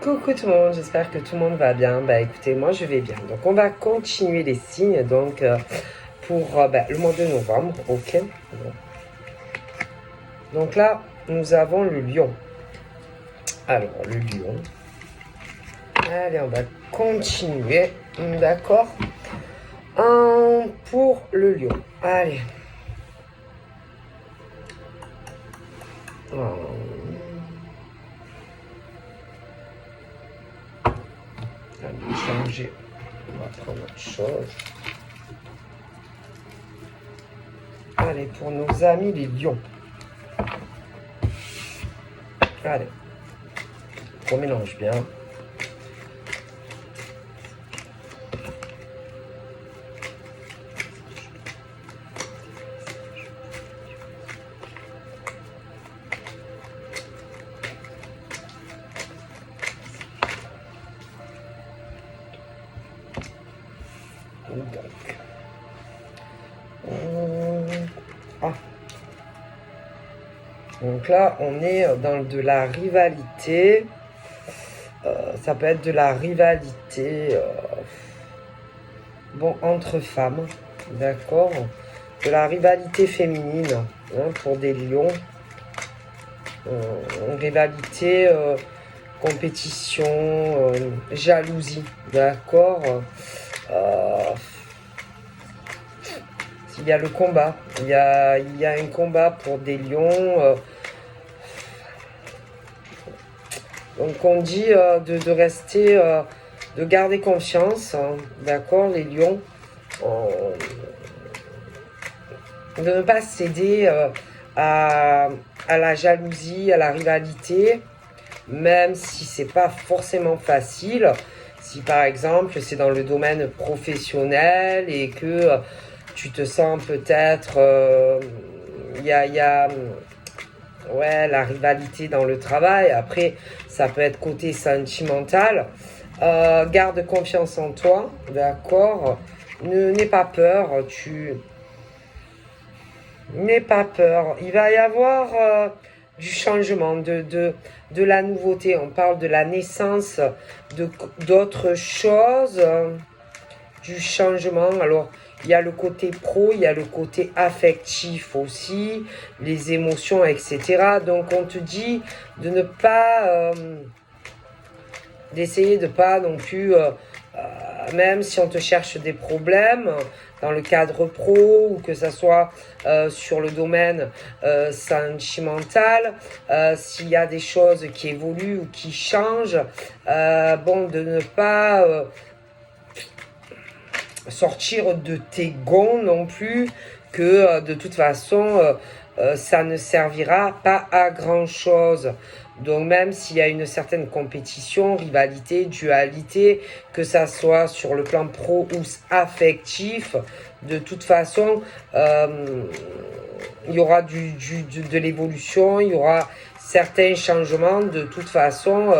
Coucou tout le monde, j'espère que tout le monde va bien. Bah écoutez, moi je vais bien. Donc on va continuer les signes donc pour le mois de novembre, ok. Donc là, nous avons le lion. Alors le lion. Allez, on va continuer, d'accord. Pour le lion. Allez. Allez, changer. On va prendre autre chose. Allez, pour nos amis les lions. Allez. On mélange bien. Donc là, on est dans de la rivalité. Ça peut être de la rivalité entre femmes, d'accord. De la rivalité féminine pour des lions. Rivalité, compétition, jalousie, d'accord. Il y a le combat, il y a un combat pour des lions. Donc on dit de rester, de garder confiance, d'accord, les lions, de ne pas céder à la jalousie, à la rivalité, même si c'est pas forcément facile. Si par exemple c'est dans le domaine professionnel et que tu te sens peut-être, il y a la rivalité dans le travail. Après, ça peut être côté sentimental. Garde confiance en toi, d'accord. N'aie pas peur, n'aie pas peur. Il va y avoir du changement, de la nouveauté. On parle de la naissance d'autres choses, du changement. Alors, il y a le côté pro, il y a le côté affectif aussi, les émotions, etc. Donc, on te dit de ne pas, d'essayer de pas non plus, même si on te cherche des problèmes dans le cadre pro ou que ça soit sur le domaine sentimental, s'il y a des choses qui évoluent ou qui changent, de ne pas sortir de tes gonds non plus, que de toute façon ça ne servira pas à grand chose. Donc même s'il y a une certaine compétition, rivalité, dualité, que ça soit sur le plan pro ou affectif, de toute façon il y aura de l'évolution, il y aura certains changements de toute façon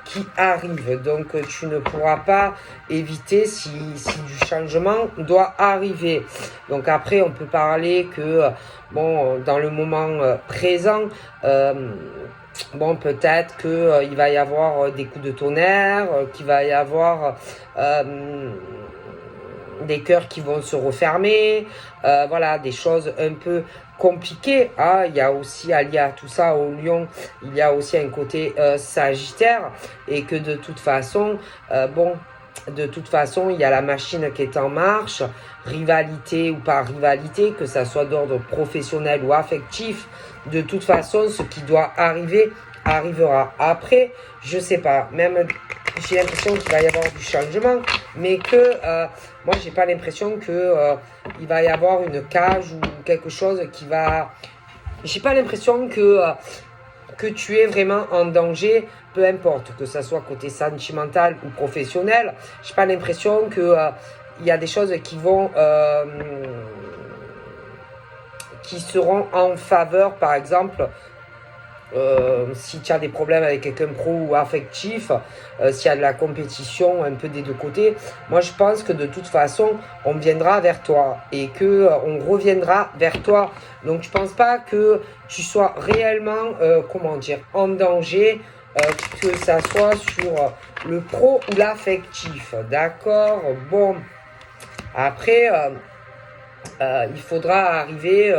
qui arrivent. Donc tu ne pourras pas éviter si du changement doit arriver. Donc après on peut parler que dans le moment présent, peut-être que il va y avoir des coups de tonnerre, qu'il va y avoir des cœurs qui vont se refermer, des choses un peu compliquées. Il y a aussi, allié à tout ça, au lion, il y a aussi un côté sagittaire, et que de toute façon, il y a la machine qui est en marche, rivalité ou pas rivalité, que ça soit d'ordre professionnel ou affectif. De toute façon, ce qui doit arriver, arrivera. Après, je sais pas, même j'ai l'impression qu'il va y avoir du changement, mais que moi j'ai pas l'impression que il va y avoir une cage ou quelque chose qui va. J'ai pas l'impression que tu es vraiment en danger, peu importe, que ça soit côté sentimental ou professionnel. J'ai pas l'impression que il y a des choses qui vont qui seront en faveur, par exemple. Si tu as des problèmes avec quelqu'un pro ou affectif, s'il y a de la compétition un peu des deux côtés, moi je pense que de toute façon on viendra vers toi et que on reviendra vers toi. Donc je pense pas que tu sois réellement en danger que ça soit sur le pro ou l'affectif, d'accord? Bon, après, il faudra arriver,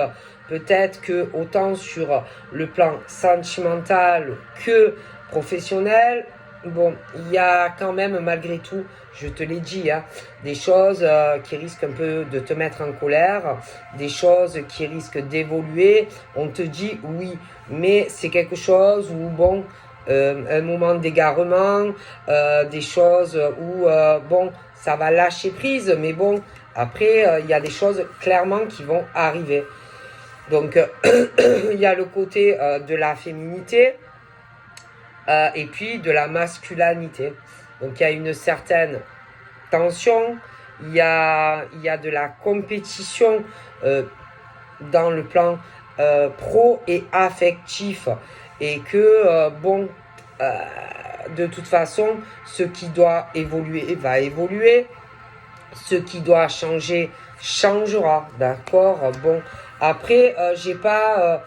peut-être que autant sur le plan sentimental que professionnel, bon, il y a quand même malgré tout, je te l'ai dit, hein, des choses qui risquent un peu de te mettre en colère, des choses qui risquent d'évoluer. On te dit oui, mais c'est quelque chose où, bon, un moment d'égarement, des choses où, bon, ça va lâcher prise, mais bon, après, il y a des choses clairement qui vont arriver. Donc, il y a le côté de la féminité et puis de la masculinité. Donc, il y a une certaine tension, il y a de la compétition dans le plan pro et affectif. Et que, bon, de toute façon, ce qui doit évoluer va évoluer. Ce qui doit changer changera, d'accord. Bon, après, j'ai pas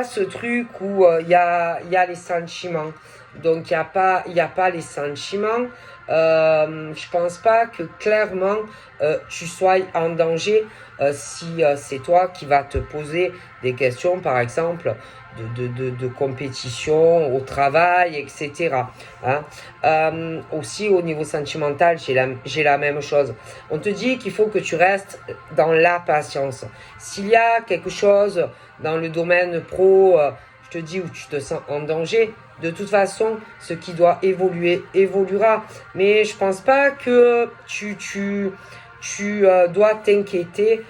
ce truc où il y a les sentiments. Donc il y a pas les sentiments. Je pense pas que clairement tu sois en danger si c'est toi qui vas te poser des questions, par exemple de compétition au travail, etc. Hein. Aussi au niveau sentimental, j'ai la même chose. On te dit qu'il faut que tu restes dans la patience. S'il y a quelque chose dans le domaine pro, je te dis, où tu te sens en danger, de toute façon, ce qui doit évoluer, évoluera. Mais je pense pas que tu dois t'inquiéter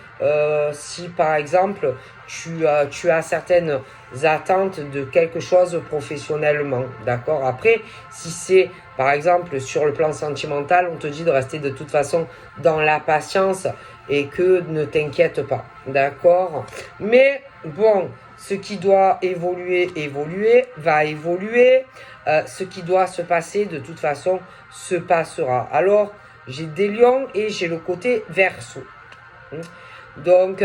si, par exemple, tu as certaines attentes de quelque chose professionnellement, d'accord. Après, si c'est, par exemple, sur le plan sentimental, on te dit de rester de toute façon dans la patience et que ne t'inquiète pas, d'accord. Mais, bon, ce qui doit évoluer, va évoluer. Ce qui doit se passer, de toute façon, se passera. Alors, j'ai des lions et j'ai le côté verso. Donc,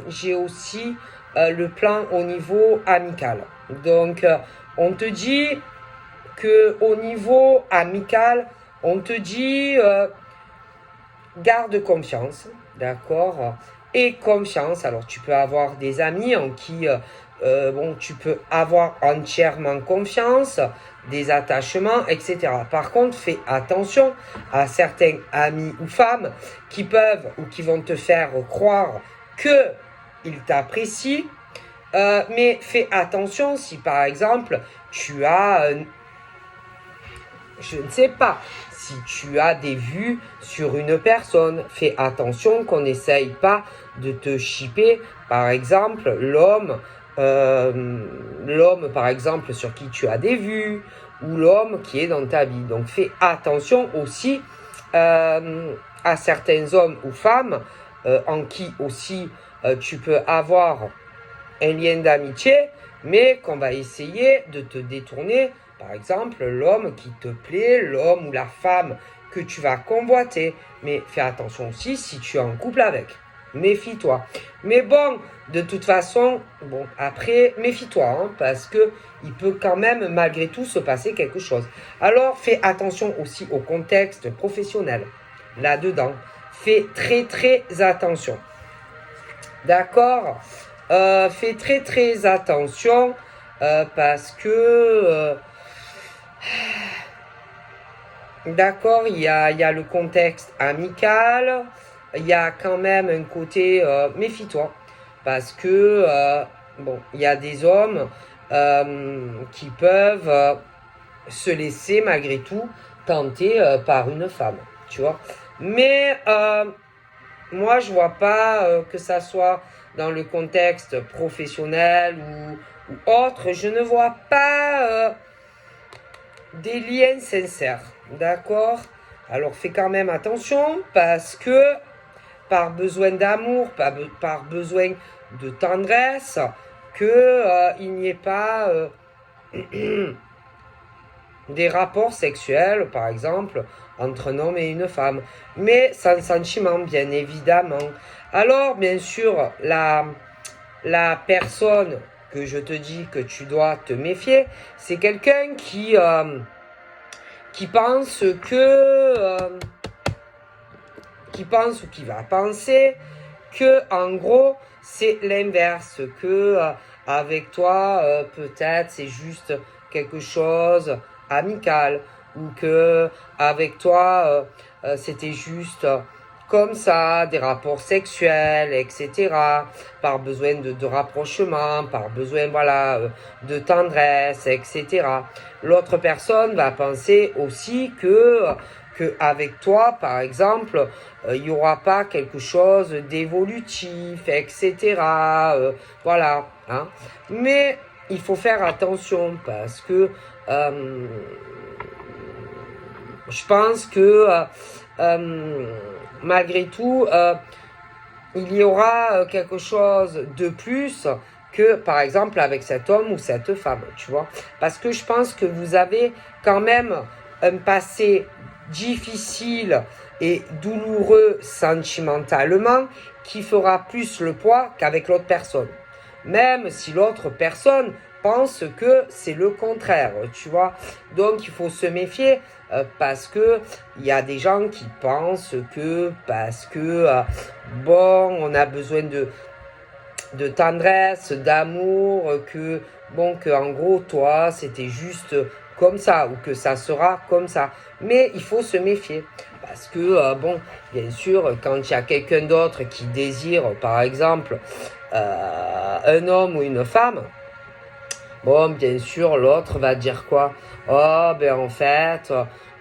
j'ai aussi le plan au niveau amical. Donc, on te dit que au niveau amical, on te dit garde confiance, d'accord? Et confiance. Alors, tu peux avoir des amis en qui bon, tu peux avoir entièrement confiance, des attachements, etc. Par contre, fais attention à certains amis ou femmes qui peuvent ou qui vont te faire croire qu'ils t'apprécient, mais fais attention si par exemple tu as, je ne sais pas, si tu as des vues sur une personne, fais attention qu'on n'essaye pas de te shipper, par exemple, l'homme par exemple sur qui tu as des vues, ou l'homme qui est dans ta vie. Donc fais attention aussi à certains hommes ou femmes en qui aussi tu peux avoir un lien d'amitié, mais qu'on va essayer de te détourner. Par exemple, l'homme qui te plaît, l'homme ou la femme que tu vas convoiter. Mais fais attention aussi si tu es en couple avec. Méfie-toi. Mais bon, de toute façon, bon, après, méfie-toi, hein, parce que il peut quand même, malgré tout, se passer quelque chose. Alors, fais attention aussi au contexte professionnel. Là-dedans, fais très, très attention. D'accord? Fais très, très attention, parce que... d'accord, il y a le contexte amical, il y a quand même un côté méfie-toi, parce que bon, il y a des hommes qui peuvent se laisser malgré tout tenter par une femme, tu vois. Mais moi, je vois pas que ça soit dans le contexte professionnel ou autre, je ne vois pas des liens sincères, d'accord? Alors fais quand même attention parce que par besoin d'amour, par besoin de tendresse, que il n'y ait pas des rapports sexuels, par exemple, entre un homme et une femme, mais sans sentiment, bien évidemment. Alors, bien sûr, la personne que je te dis que tu dois te méfier, c'est quelqu'un qui pense qui pense ou qui va penser que, en gros, c'est l'inverse, que avec toi, peut-être c'est juste quelque chose amical, ou que avec toi, c'était juste comme ça, des rapports sexuels, etc., par besoin de rapprochement, par besoin, voilà, de tendresse, etc. L'autre personne va penser aussi que avec toi, par exemple, il n'y aura pas quelque chose d'évolutif, etc. Voilà. Hein. Mais il faut faire attention parce que je pense que malgré tout, il y aura quelque chose de plus que, par exemple, avec cet homme ou cette femme, tu vois. Parce que je pense que vous avez quand même un passé difficile et douloureux sentimentalement qui fera plus le poids qu'avec l'autre personne. Même si l'autre personne pense que c'est le contraire, tu vois. Donc il faut se méfier parce que il y a des gens qui pensent que parce que bon, on a besoin de tendresse, d'amour, que bon, que en gros toi c'était juste comme ça ou que ça sera comme ça. Mais il faut se méfier parce que bon, bien sûr, quand il y a quelqu'un d'autre qui désire, par exemple, un homme ou une femme. Bon, bien sûr, l'autre va dire quoi? Oh, ben en fait,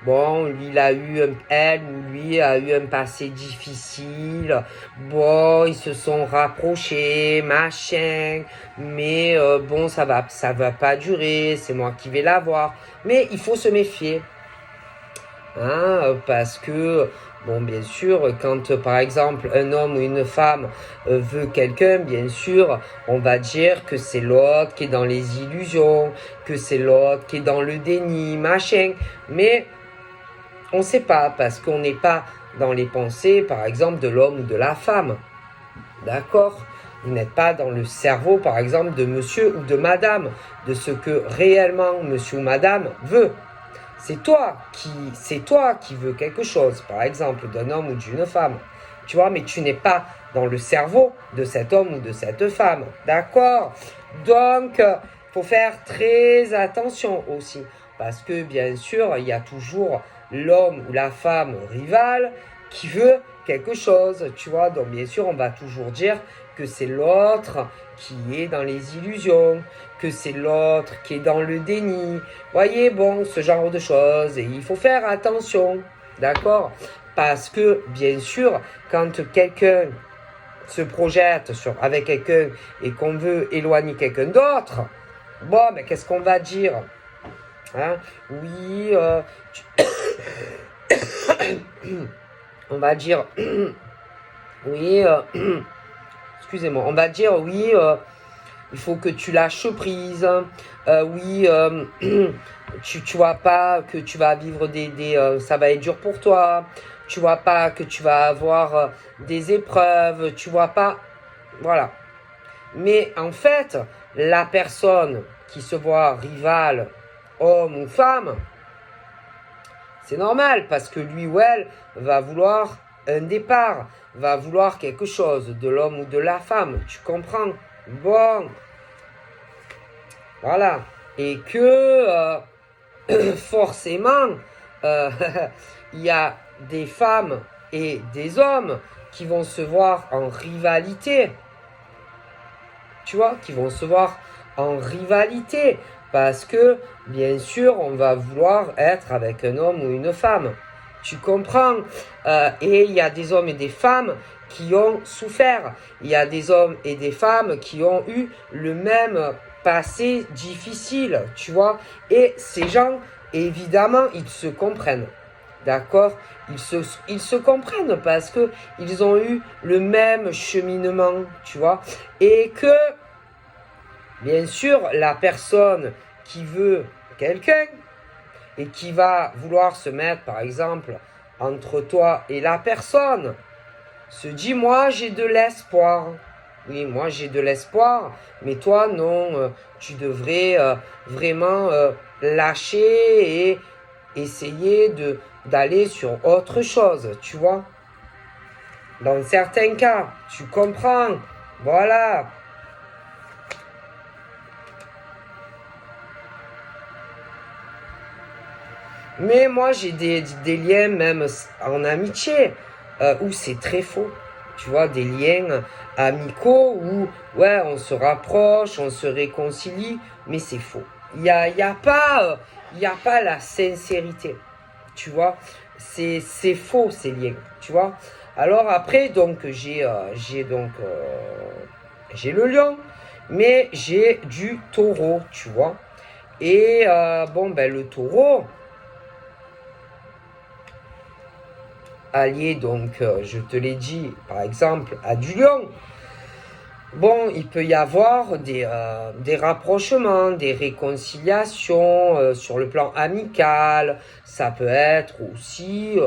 bon, lui, elle ou lui a eu un passé difficile. Bon, ils se sont rapprochés, machin. Mais bon, ça va pas durer. C'est moi qui vais l'avoir. Mais il faut se méfier. Hein, parce que, bon, bien sûr, quand par exemple un homme ou une femme veut quelqu'un, bien sûr, on va dire que c'est l'autre qui est dans les illusions, que c'est l'autre qui est dans le déni, machin. Mais on ne sait pas, parce qu'on n'est pas dans les pensées, par exemple, de l'homme ou de la femme. D'accord? Vous n'êtes pas dans le cerveau, par exemple, de monsieur ou de madame, de ce que réellement monsieur ou madame veut. C'est toi qui veux quelque chose, par exemple, d'un homme ou d'une femme. Tu vois, mais tu n'es pas dans le cerveau de cet homme ou de cette femme. D'accord? Donc, faut faire très attention aussi. Parce que, bien sûr, il y a toujours l'homme ou la femme rivale qui veut quelque chose. Tu vois, donc bien sûr, on va toujours dire que c'est l'autre qui est dans les illusions, que c'est l'autre qui est dans le déni. Voyez, bon, ce genre de choses. Et il faut faire attention, d'accord? Parce que, bien sûr, quand quelqu'un se projette avec quelqu'un et qu'on veut éloigner quelqu'un d'autre, bon, mais qu'est-ce qu'on va dire? Hein? Oui, on va dire, oui, excusez-moi, on va dire, oui, il faut que tu lâches prise. Oui, tu vois pas que tu vas vivre ça va être dur pour toi. Tu vois pas que tu vas avoir des épreuves. Tu vois pas, voilà. Mais en fait, la personne qui se voit rivale, homme ou femme, c'est normal parce que lui ou elle va vouloir un départ, va vouloir quelque chose de l'homme ou de la femme. Tu comprends? Bon, voilà. Et que forcément, euh, il y a des femmes et des hommes qui vont se voir en rivalité. Tu vois, qui vont se voir en rivalité. Parce que, bien sûr, on va vouloir être avec un homme ou une femme. Tu comprends? Et il y a des hommes et des femmes qui ont souffert. Il y a des hommes et des femmes qui ont eu le même passé difficile, tu vois. Et ces gens, évidemment, ils se comprennent. D'accord? Ils se comprennent parce que ils ont eu le même cheminement, tu vois. Et que, bien sûr, la personne qui veut quelqu'un et qui va vouloir se mettre, par exemple, entre toi et la personne, se dit, moi, j'ai de l'espoir. Oui, moi j'ai de l'espoir, mais toi non, tu devrais vraiment lâcher et essayer d'aller sur autre chose, tu vois. Dans certains cas, tu comprends. Voilà. Mais moi, j'ai des liens même en amitié où c'est très faux. Tu vois, des liens amicaux où, ouais, on se rapproche, on se réconcilie, mais c'est faux. Il y a pas la sincérité. Tu vois, c'est faux ces liens. Tu vois. Alors après, donc, j'ai le lion, mais j'ai du taureau, tu vois. Et bon, ben, le taureau, allié, donc, je te l'ai dit, par exemple, à du lion, bon, il peut y avoir des rapprochements, des réconciliations sur le plan amical. Ça peut être aussi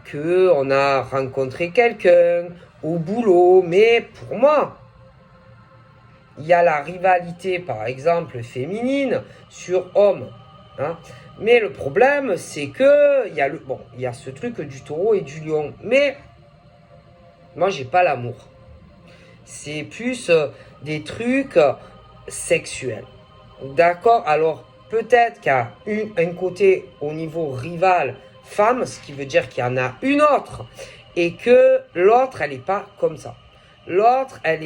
que on a rencontré quelqu'un au boulot. Mais pour moi, il y a la rivalité, par exemple, féminine sur homme. Hein. Mais le problème, c'est que il y a ce truc du taureau et du lion. Mais moi, j'ai pas l'amour. C'est plus des trucs sexuels. D'accord. Alors, peut-être qu'il y a un côté au niveau rival femme, ce qui veut dire qu'il y en a une autre. Et que l'autre, elle n'est pas comme ça. L'autre, elle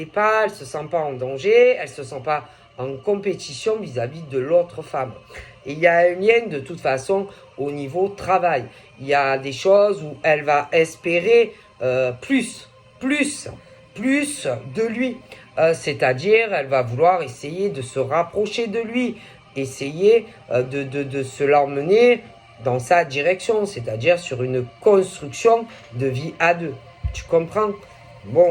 se sent pas en danger, elle se sent pas en compétition vis-à-vis de l'autre femme. Et il y a un lien de toute façon au niveau travail. Il y a des choses où elle va espérer plus de lui. C'est-à-dire, elle va vouloir essayer de se rapprocher de lui, essayer de se l'emmener dans sa direction, c'est-à-dire sur une construction de vie à deux. Tu comprends? Bon,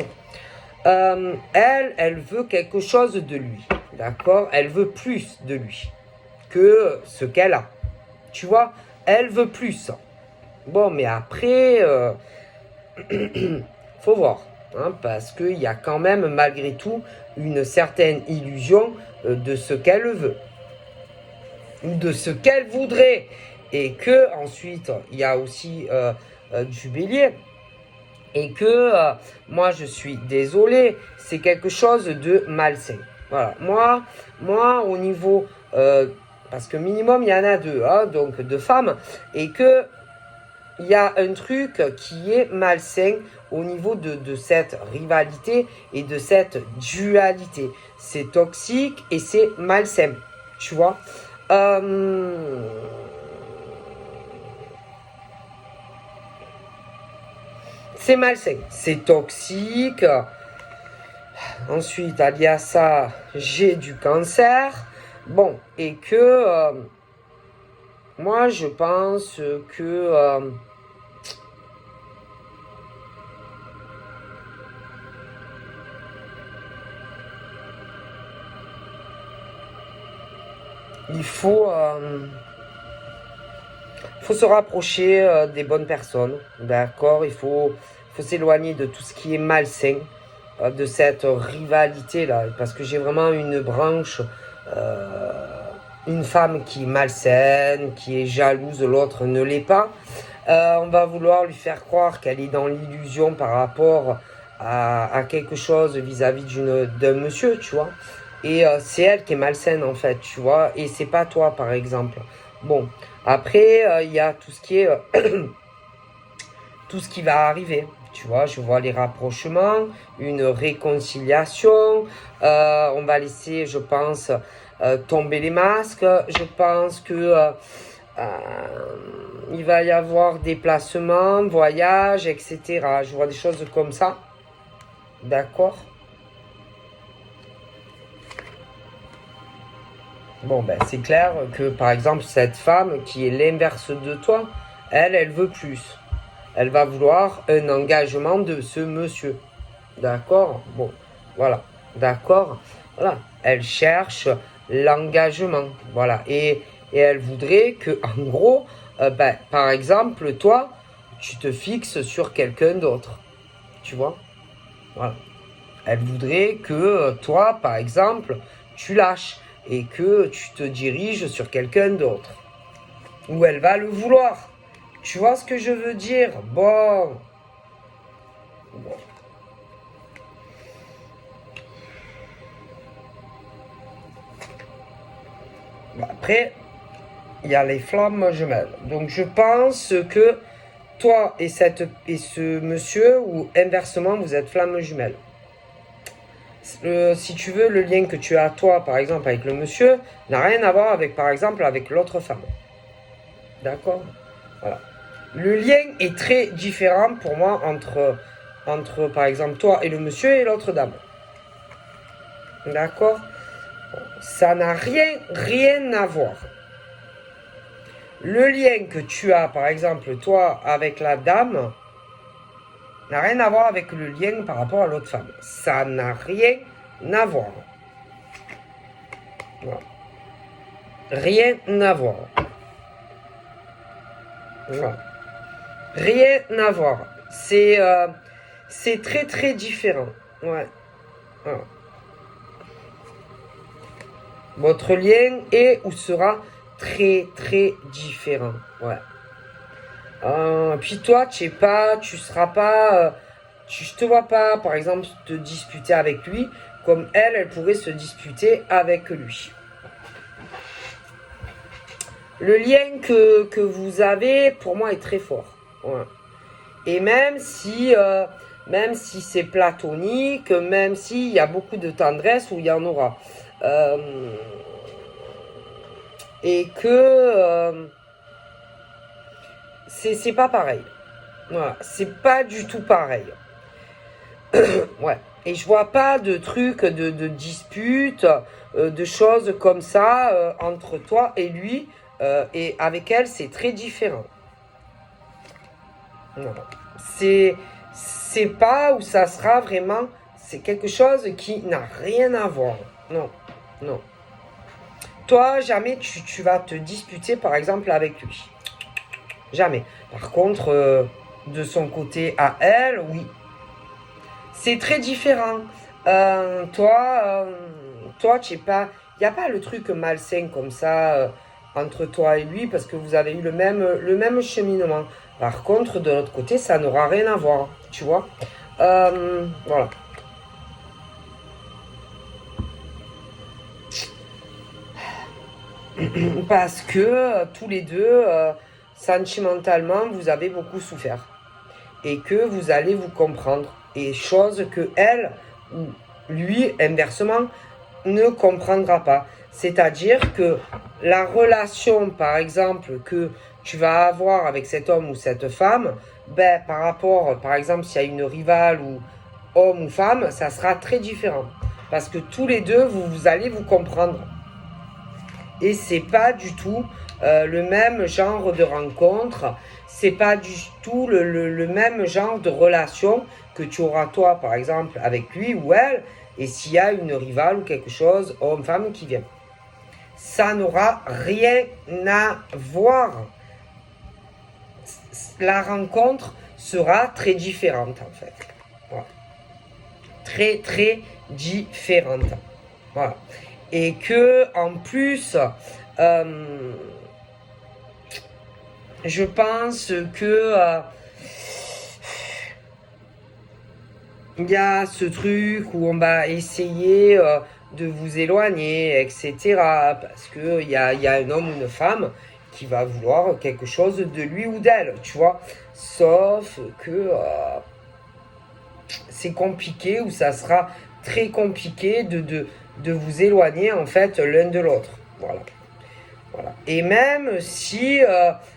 elle veut quelque chose de lui, d'accord? Elle veut plus de lui que ce qu'elle a. Tu vois? Elle veut plus. Bon, mais après, faut voir. Hein, parce qu'il y a quand même, malgré tout, une certaine illusion de ce qu'elle veut. Ou de ce qu'elle voudrait. Et que, ensuite, il y a aussi du bélier. Et que moi je suis désolé, c'est quelque chose de malsain. Voilà, moi au niveau, parce que minimum il y en a deux, hein, donc deux femmes, et que il y a un truc qui est malsain au niveau de cette rivalité et de cette dualité. C'est toxique et c'est malsain, tu vois. C'est malsain, c'est toxique. Ensuite, allié à ça, j'ai du cancer. Bon, et que moi, je pense que il faut se rapprocher des bonnes personnes, d'accord. Il faut s'éloigner de tout ce qui est malsain, de cette rivalité-là, parce que j'ai vraiment une branche, une femme qui est malsaine, qui est jalouse, l'autre ne l'est pas. On va vouloir lui faire croire qu'elle est dans l'illusion par rapport à quelque chose vis-à-vis d'un monsieur, tu vois. Et c'est elle qui est malsaine en fait, tu vois, et c'est pas toi par exemple. Bon, après, il y a tout ce qui est tout ce qui va arriver. Tu vois, je vois les rapprochements, une réconciliation. On va laisser, je pense, tomber les masques. Je pense que il va y avoir déplacements, voyages, etc. Je vois des choses comme ça. D'accord? Bon, ben, c'est clair que, par exemple, cette femme qui est l'inverse de toi, elle veut plus. Elle va vouloir un engagement de ce monsieur. D'accord? Bon, voilà. D'accord? Voilà. Elle cherche l'engagement. Voilà. Et elle voudrait que, en gros, ben, par exemple, toi, tu te fixes sur quelqu'un d'autre. Tu vois? Voilà. Elle voudrait que toi, par exemple, tu lâches et que tu te diriges sur quelqu'un d'autre. Ou elle va le vouloir. Tu vois ce que je veux dire? Bon. Après, il y a les flammes jumelles. Donc je pense que toi et ce monsieur, ou inversement, vous êtes flammes jumelles. Si tu veux, le lien que tu as toi, par exemple, avec le monsieur, n'a rien à voir avec, par exemple, avec l'autre femme. D'accord? Voilà. Le lien est très différent pour moi entre, par exemple, toi et le monsieur et l'autre dame. D'accord? Ça n'a rien à voir. Le lien que tu as, par exemple, toi, avec la dame, n'a rien à voir avec le lien par rapport à l'autre femme. Ça n'a rien à voir. Voilà. Rien à voir. Voilà. Rien à voir. C'est très très différent. Ouais. Voilà. Votre lien est ou sera très très différent. Ouais. Puis toi, tu seras pas, je te vois pas, par exemple, te disputer avec lui, comme elle pourrait se disputer avec lui. Le lien que vous avez, pour moi, est très fort. Ouais. Et même si c'est platonique, même s'il y a beaucoup de tendresse, où il y en aura. Et que c'est pas pareil. Voilà, c'est pas du tout pareil. Ouais. Et je vois pas de trucs, de disputes, de choses comme ça entre toi et lui. Et avec elle, c'est très différent. Voilà. C'est pas où ça sera vraiment. C'est quelque chose qui n'a rien à voir. Non, non. Toi, jamais tu vas te disputer, par exemple, avec lui. Jamais. Par contre, de son côté à elle, oui. C'est très différent. Toi, tu sais pas. Il n'y a pas le truc malsain comme ça entre toi et lui parce que vous avez eu le même cheminement. Par contre, de l'autre côté, ça n'aura rien à voir. Tu vois? Voilà. Parce que tous les deux, sentimentalement, vous avez beaucoup souffert. Et que vous allez vous comprendre. Et chose que elle, ou lui, inversement, ne comprendra pas. C'est-à-dire que la relation, par exemple, que tu vas avoir avec cet homme ou cette femme, ben, par rapport, par exemple, s'il y a une rivale ou homme ou femme, ça sera très différent. Parce que tous les deux, vous allez vous comprendre. Et c'est pas du tout le même genre de rencontre, c'est pas du tout le même genre de relation que tu auras toi, par exemple, avec lui ou elle, et s'il y a une rivale ou quelque chose, homme-femme qui vient. Ça n'aura rien à voir. La rencontre sera très différente, en fait. Voilà. Très, très différente. Voilà. Et que, en plus, je pense que il y a ce truc où on va essayer de vous éloigner, etc. Parce que il y a un homme ou une femme qui va vouloir quelque chose de lui ou d'elle, tu vois. Sauf que c'est compliqué ou ça sera très compliqué de vous éloigner en fait l'un de l'autre. Voilà. Voilà. Et même si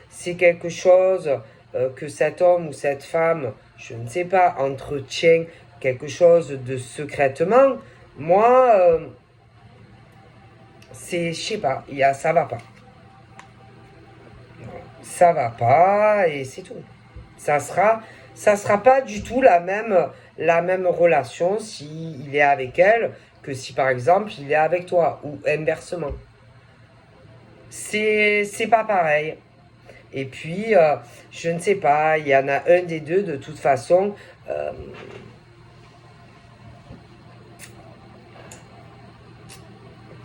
c'est quelque chose que cet homme ou cette femme, je ne sais pas, entretient quelque chose de secrètement, moi, je sais pas, ça va pas. Ça va pas et c'est tout. Ça sera pas du tout la même relation s'il est avec elle que si par exemple il est avec toi ou inversement. C'est pas pareil. Et puis, je ne sais pas, il y en a un des deux de toute façon.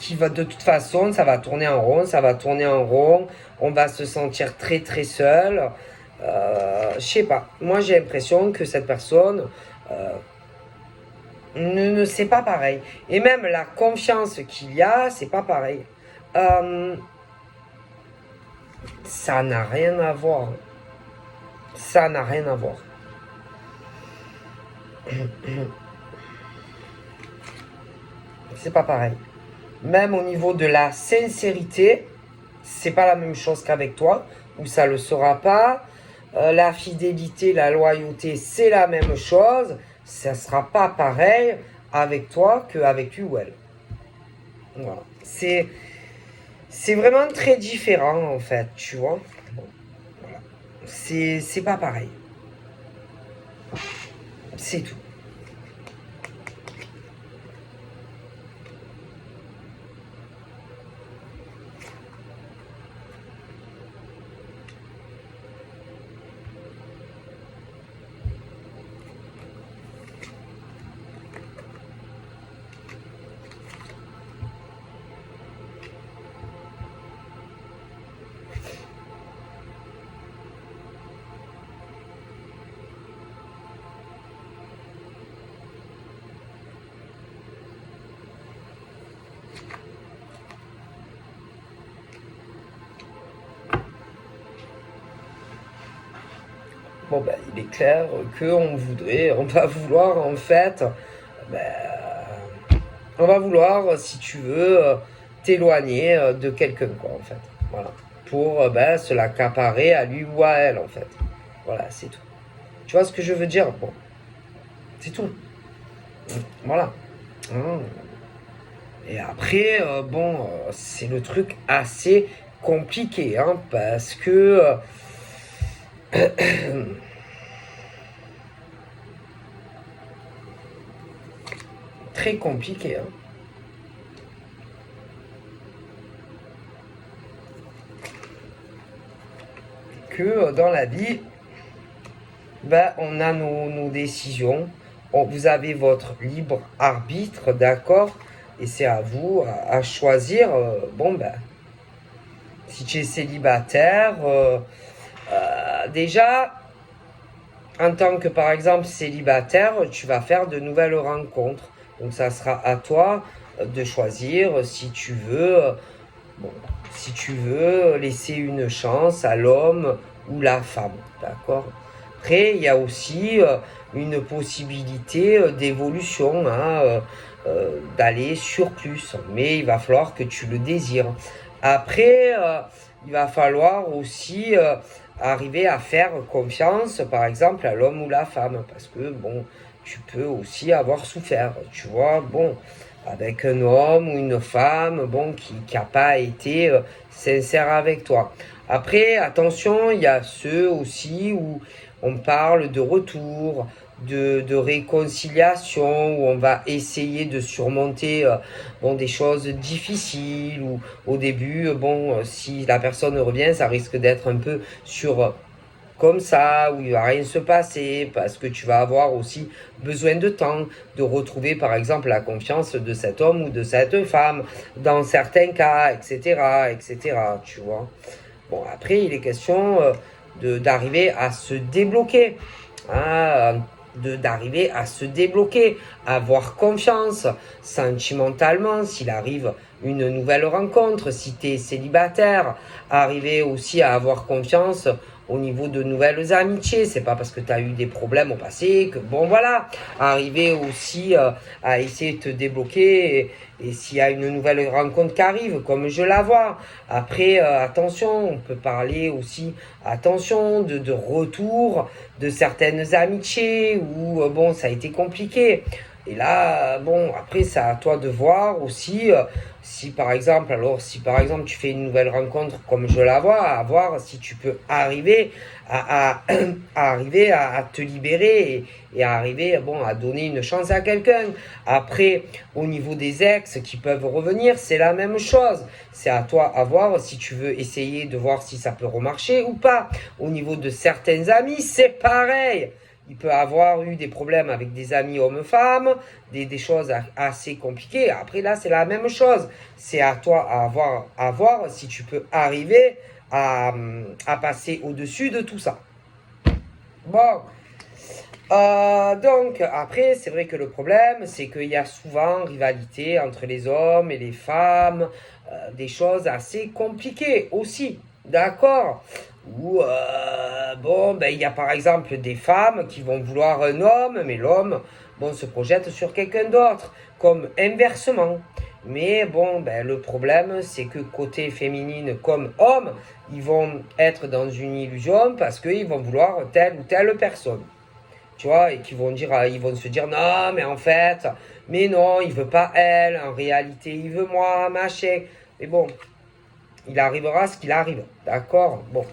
qui va de toute façon, ça va tourner en rond, ça va tourner en rond. On va se sentir très très seul. Je sais pas. Moi, j'ai l'impression que cette personne ne c'est pas pareil. Et même la confiance qu'il y a, c'est pas pareil. Ça n'a rien à voir. Ça n'a rien à voir. C'est pas pareil. Même au niveau de la sincérité, c'est pas la même chose qu'avec toi, ou ça le sera pas. La fidélité, la loyauté, c'est la même chose. Ça sera pas pareil avec toi qu'avec lui ou elle. Voilà. C'est vraiment très différent en fait, tu vois. Bon, voilà. C'est pas pareil. C'est tout. Bon, ben, il est clair on va vouloir en fait, ben, on va vouloir, si tu veux, t'éloigner de quelqu'un, quoi, en fait. Voilà. Pour ben, se l'accaparer à lui ou à elle, en fait. Voilà, c'est tout. Tu vois ce que je veux dire? Bon, c'est tout. Voilà. Hein. Et après, c'est le truc assez compliqué, hein, parce que très compliqué, hein. Que dans la vie, ben, on a nos décisions. Vous avez votre libre arbitre, d'accord? Et c'est à vous à choisir. Bon, ben, si tu es célibataire, déjà, en tant que, par exemple, célibataire, tu vas faire de nouvelles rencontres. Donc, ça sera à toi de choisir si tu veux, bon, si tu veux laisser une chance à l'homme ou la femme, d'accord? Après, il y a aussi une possibilité d'évolution, hein, d'aller sur plus, mais il va falloir que tu le désires. Après, il va falloir aussi arriver à faire confiance, par exemple, à l'homme ou la femme, parce que, bon, tu peux aussi avoir souffert, tu vois, bon, avec un homme ou une femme, bon, qui n'a pas été sincère avec toi. Après, attention, il y a ceux aussi où on parle de retour, de réconciliation, où on va essayer de surmonter bon, des choses difficiles, ou au début, si la personne revient, ça risque d'être un peu sur comme ça, où il va rien se passer, parce que tu vas avoir aussi besoin de temps, de retrouver par exemple la confiance de cet homme ou de cette femme, dans certains cas, etc., etc., tu vois. Bon, après, il est question d'arriver à se débloquer, hein, d'arriver à se débloquer, à avoir confiance sentimentalement s'il arrive une nouvelle rencontre, si tu es célibataire, arriver aussi à avoir confiance au niveau de nouvelles amitiés. C'est pas parce que tu as eu des problèmes au passé que, bon voilà, arriver aussi à essayer de te débloquer et s'il y a une nouvelle rencontre qui arrive, comme je la vois. Après, attention, on peut parler aussi, attention, de retour de certaines amitiés où, bon, ça a été compliqué. Et là, bon, après, c'est à toi de voir aussi si par exemple, tu fais une nouvelle rencontre comme je la vois, à voir si tu peux arriver à arriver à te libérer et à arriver, bon, à donner une chance à quelqu'un. Après, au niveau des ex qui peuvent revenir, c'est la même chose. C'est à toi à voir si tu veux essayer de voir si ça peut remarcher ou pas. Au niveau de certains amis, c'est pareil. il peut avoir eu des problèmes avec des amis hommes-femmes, des choses assez compliquées. Après, là, c'est la même chose. C'est à toi à voir si tu peux arriver à passer au-dessus de tout ça. Bon, donc après, c'est vrai que le problème, c'est qu'il y a souvent rivalité entre les hommes et les femmes, des choses assez compliquées aussi, d'accord? Ou bon, ben il y a par exemple des femmes qui vont vouloir un homme, mais l'homme, bon, se projette sur quelqu'un d'autre, comme inversement. Mais bon, ben le problème, c'est que côté féminine comme homme, ils vont être dans une illusion parce qu'ils vont vouloir telle ou telle personne. Tu vois, et qui vont dire, ils vont se dire, non, mais en fait, mais non, il veut pas elle, en réalité, il veut moi, machin. Mais bon, il arrivera ce qu'il arrive, d'accord? Bon,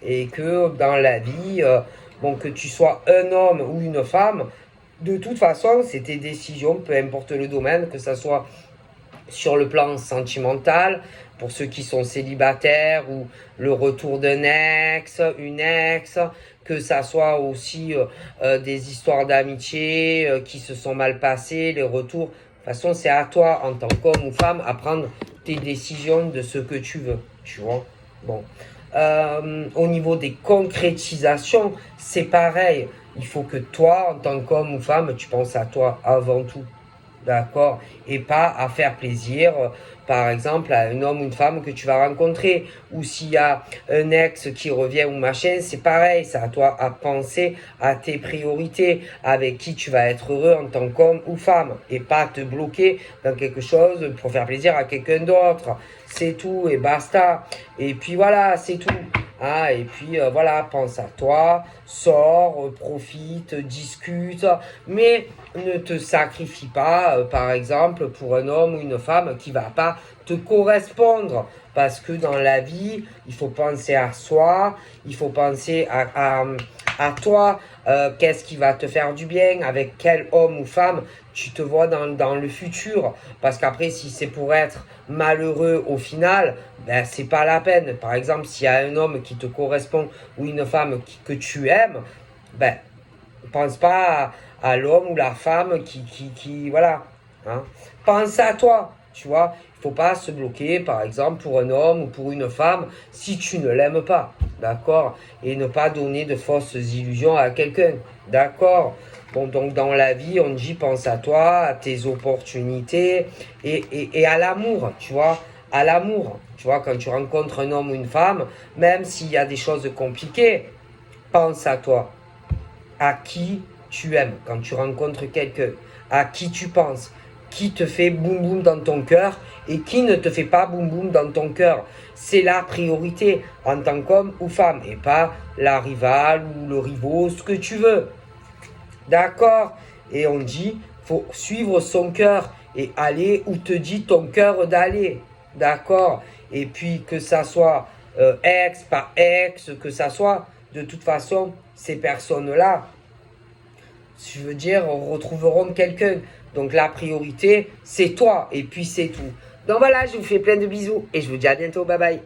et que dans la vie, bon, que tu sois un homme ou une femme, de toute façon, c'est tes décisions, peu importe le domaine, que ça soit sur le plan sentimental, pour ceux qui sont célibataires ou le retour d'un ex, une ex, que ça soit aussi des histoires d'amitié qui se sont mal passées, les retours. De toute façon, c'est à toi, en tant qu'homme ou femme, à prendre tes décisions de ce que tu veux, tu vois. Bon. Au niveau des concrétisations, c'est pareil. Il faut que toi, en tant qu'homme ou femme, tu penses à toi avant tout. D'accord? Et pas à faire plaisir, par exemple, à un homme ou une femme que tu vas rencontrer. Ou s'il y a un ex qui revient ou machin, c'est pareil. C'est à toi à penser à tes priorités, avec qui tu vas être heureux en tant qu'homme ou femme. Et pas te bloquer dans quelque chose pour faire plaisir à quelqu'un d'autre. C'est tout et basta. Et puis voilà, c'est tout. Ah, et puis voilà, pense à toi, sors, profite, discute, mais ne te sacrifie pas, par exemple, pour un homme ou une femme qui va pas te correspondre. Parce que dans la vie, il faut penser à soi, il faut penser à toi, qu'est-ce qui va te faire du bien, avec quel homme ou femme tu te vois dans le futur. Parce qu'après, si c'est pour être malheureux au final, ben, c'est pas la peine. Par exemple, s'il y a un homme qui te correspond ou une femme que tu aimes, ben, pense pas à l'homme ou la femme qui voilà. Hein. Pense à toi, tu vois. Il faut pas se bloquer, par exemple, pour un homme ou pour une femme si tu ne l'aimes pas, d'accord? Et ne pas donner de fausses illusions à quelqu'un, d'accord? Bon, donc dans la vie, on dit pense à toi, à tes opportunités et à l'amour, tu vois, à l'amour. Tu vois, quand tu rencontres un homme ou une femme, même s'il y a des choses compliquées, pense à toi, à qui tu aimes quand tu rencontres quelqu'un, à qui tu penses, qui te fait boum boum dans ton cœur et qui ne te fait pas boum boum dans ton cœur. C'est la priorité en tant qu'homme ou femme et pas la rivale ou le rivaux, ce que tu veux. D'accord? Et on dit, faut suivre son cœur et aller où te dit ton cœur d'aller. D'accord? Et puis que ça soit ex, pas ex, que ça soit, de toute façon, ces personnes-là, je veux dire, retrouveront quelqu'un. Donc la priorité, c'est toi. Et puis c'est tout. Donc voilà, je vous fais plein de bisous et je vous dis à bientôt. Bye bye.